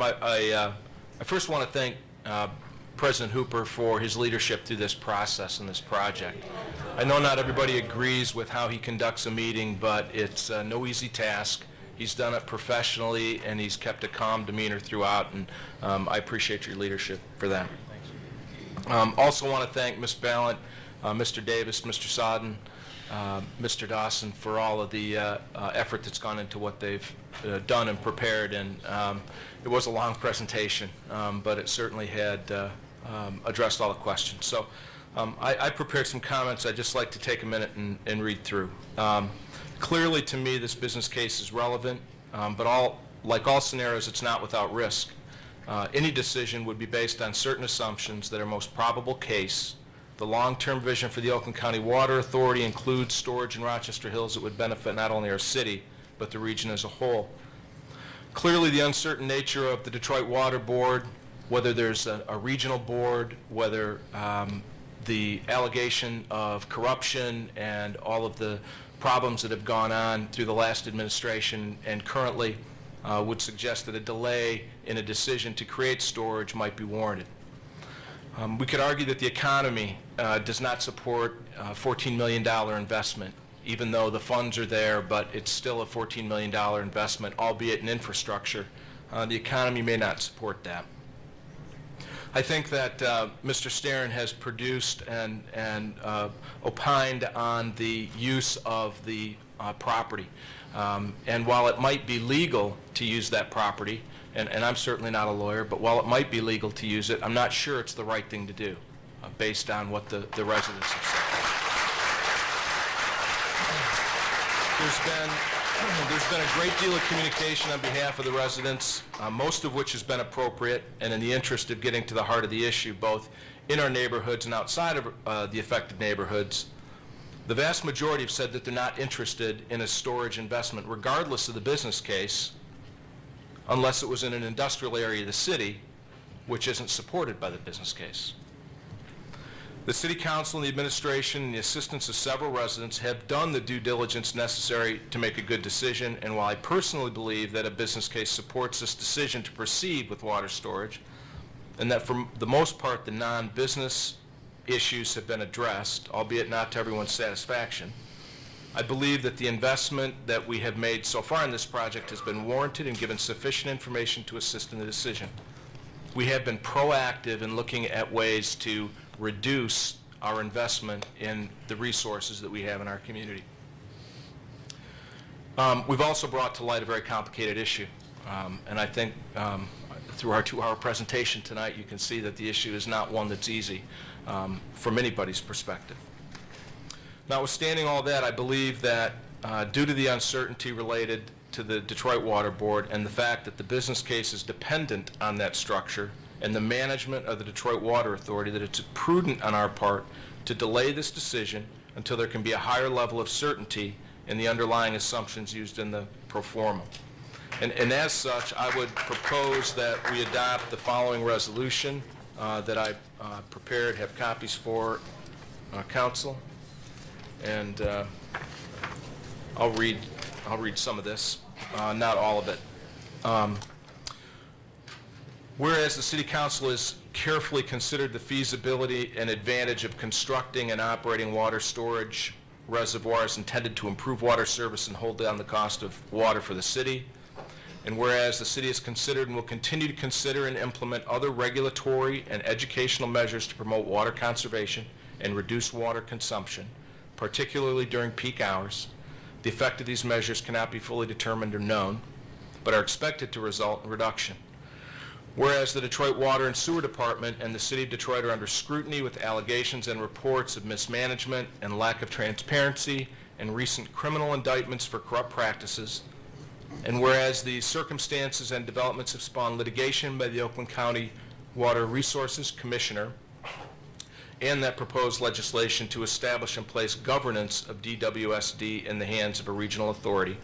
I first want to thank President Hooper for his leadership through this process and this project. I know not everybody agrees with how he conducts a meeting, but it's no easy task. He's done it professionally, and he's kept a calm demeanor throughout, and I appreciate your leadership for that. Also want to thank Ms. Ballant, Mr. Davis, Mr. Sodden, Mr. Dawson for all of the effort that's gone into what they've done and prepared. And it was a long presentation, but it certainly had addressed all the questions. So I prepared some comments I'd just like to take a minute and read through. Clearly, to me, this business case is relevant, but like all scenarios, it's not without risk. Any decision would be based on certain assumptions that are most probable case. The long-term vision for the Oakland County Water Authority includes storage in Rochester Hills that would benefit not only our city, but the region as a whole. Clearly, the uncertain nature of the Detroit Water Board, whether there's a regional board, whether the allegation of corruption and all of the problems that have gone on through the last administration and currently would suggest that a delay in a decision to create storage might be warranted. We could argue that the economy does not support a $14 million investment, even though the funds are there, but it's still a $14 million investment, albeit in infrastructure. The economy may not support that. I think that Mr. Sterin has produced and opined on the use of the property. And while it might be legal to use that property, and I'm certainly not a lawyer, but while it might be legal to use it, I'm not sure it's the right thing to do based on what the residents have said. There's been a great deal of communication on behalf of the residents, most of which has been appropriate and in the interest of getting to the heart of the issue, both in our neighborhoods and outside of the affected neighborhoods. The vast majority have said that they're not interested in a storage investment, regardless of the business case, unless it was in an industrial area of the city, which isn't supported by the business case. The City Council and the administration and the assistance of several residents have done the due diligence necessary to make a good decision, and while I personally believe that a business case supports this decision to proceed with water storage, and that for the most part the non-business issues have been addressed, albeit not to everyone's satisfaction, I believe that the investment that we have made so far in this project has been warranted and given sufficient information to assist in the decision. We have been proactive in looking at ways to reduce our investment in the resources that we have in our community. We've also brought to light a very complicated issue, and I think through our 2-hour presentation tonight you can see that the issue is not one that's easy from anybody's perspective. Notwithstanding all that, I believe that due to the uncertainty related to the Detroit Water Board and the fact that the business case is dependent on that structure and the management of the Detroit Water Authority, that it's prudent on our part to delay this decision until there can be a higher level of certainty in the underlying assumptions used in the pro forma. And as such, I would propose that we adopt the following resolution that I prepared, have copies for council, and I'll read some of this, not all of it. Whereas the City Council has carefully considered the feasibility and advantage of constructing and operating water storage reservoirs intended to improve water service and hold down the cost of water for the city, and whereas the city has considered and will continue to consider and implement other regulatory and educational measures to promote water conservation and reduce water consumption, particularly during peak hours, the effect of these measures cannot be fully determined or known, but are expected to result in reduction. Whereas the Detroit Water and Sewer Department and the City of Detroit are under scrutiny with allegations and reports of mismanagement and lack of transparency and recent criminal indictments for corrupt practices, and whereas the circumstances and developments have spawned litigation by the Oakland County Water Resources Commissioner, and that proposed legislation to establish and place governance of DWSD in the hands of a regional authority,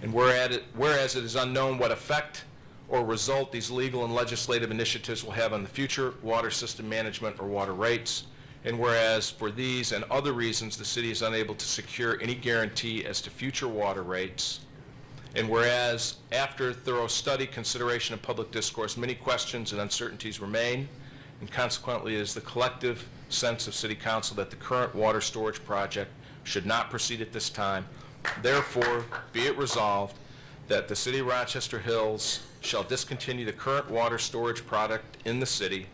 and whereas it is unknown what effect or result these legal and legislative initiatives will have on the future water system management or water rates, and whereas for these and other reasons the city is unable to secure any guarantee as to future water rates, And whereas after thorough study, consideration, and public discourse, many questions and uncertainties remain, and consequently it is the collective sense of City Council that the current water storage project should not proceed at this time. Therefore, be it resolved that the City of Rochester Hills shall discontinue the current water storage product in the city,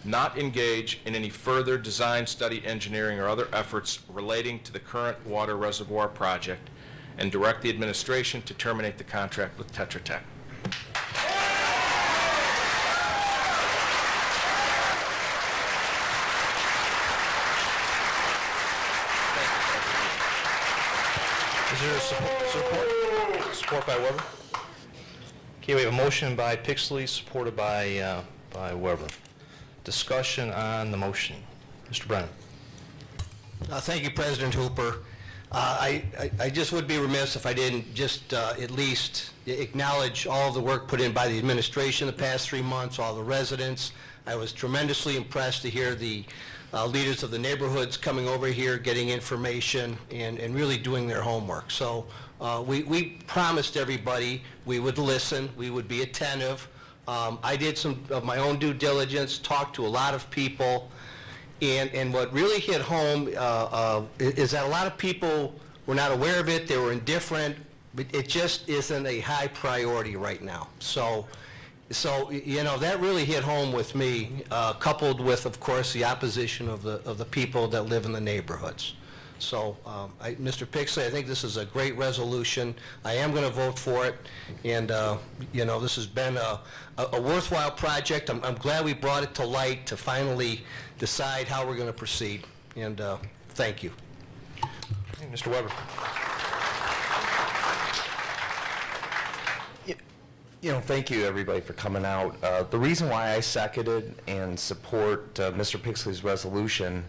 not engage in any further design, study, engineering, or other efforts relating to the current water reservoir project, and direct the administration to terminate the contract with Tetra Tech. Is there support by Weber? Okay, we have a motion by Pixley, supported by Weber. Discussion on the motion. Mr. Brennan. Thank you, President Hooper. I just would be remiss if I didn't just at least acknowledge all of the work put in by the administration the past 3 months, all the residents. I was tremendously impressed to hear the leaders of the neighborhoods coming over here, getting information, and really doing their homework. So we promised everybody we would listen, we would be attentive. I did some of my own due diligence, talked to a lot of people, and what really hit home is that a lot of people were not aware of it, they were indifferent, but it just isn't a high priority right now. So you know, that really hit home with me, coupled with, of course, the opposition of the people that live in the neighborhoods. So, Mr. Pixley, I think this is a great resolution. I am going to vote for it, and you know, this has been a worthwhile project. I'm glad we brought it to light to finally decide how we're going to proceed, and thank you. Okay, Mr. Weber. You know, thank you, everybody, for coming out. The reason why I seconded and support Mr. Pixley's resolution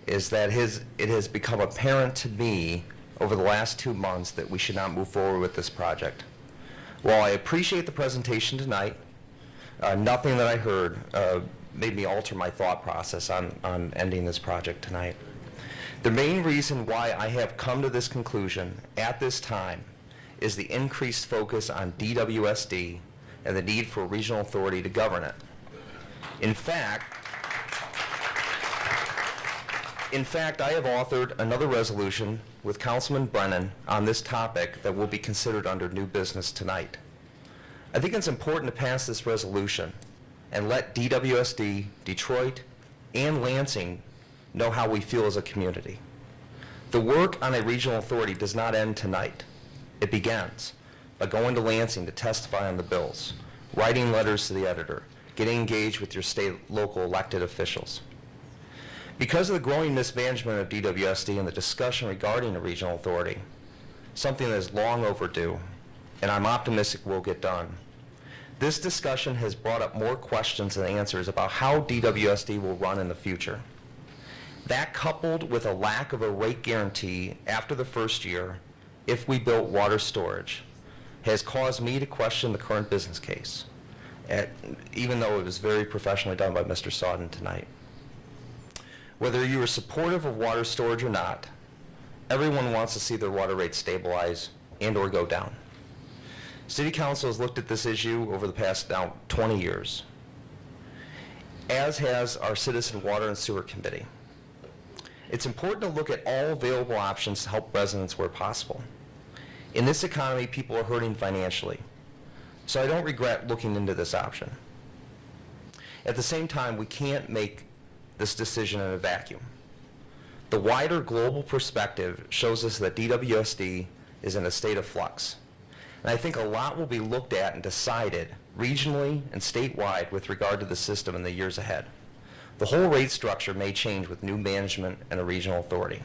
is that it has become apparent to me over the last 2 months that we should not move forward with this project. While I appreciate the presentation tonight, nothing that I heard made me alter my thought process on ending this project tonight. The main reason why I have come to this conclusion at this time is the increased focus on DWSD and the need for a regional authority to govern it. In fact, I have authored another resolution with Councilman Brennan on this topic that will be considered under new business tonight. I think it's important to pass this resolution and let DWSD, Detroit, and Lansing know how we feel as a community. The work on a regional authority does not end tonight. It begins by going to Lansing to testify on the bills, writing letters to the editor, getting engaged with your state, local elected officials. Because of the growing mismanagement of DWSD and the discussion regarding a regional authority, something that is long overdue, and I'm optimistic will get done, this discussion has brought up more questions than answers about how DWSD will run in the future. That, coupled with a lack of a rate guarantee after the first year, if we built water storage, has caused me to question the current business case, even though it was very professionally done by Mr. Sawden tonight. Whether you are supportive of water storage or not, everyone wants to see their water rates stabilize and or go down. City Council has looked at this issue over the past now 20 years, as has our Citizen Water and Sewer Committee. It's important to look at all available options to help residents where possible. In this economy, people are hurting financially, so I don't regret looking into this option. At the same time, we can't make this decision in a vacuum. The wider global perspective shows us that DWSD is in a state of flux. And I think a lot will be looked at and decided regionally and statewide with regard to the system in the years ahead. The whole rate structure may change with new management and a regional authority.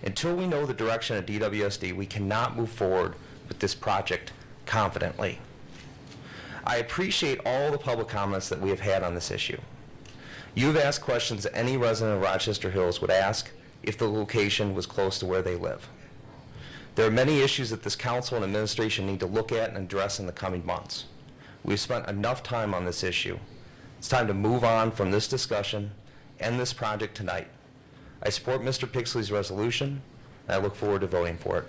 Until we know the direction of DWSD, we cannot move forward with this project confidently. I appreciate all the public comments that we have had on this issue. You've asked questions that any resident of Rochester Hills would ask if the location was close to where they live. There are many issues that this council and administration need to look at and address in the coming months. We've spent enough time on this issue. It's time to move on from this discussion, end this project tonight. I support Mr. Pixley's resolution, and I look forward to voting for it.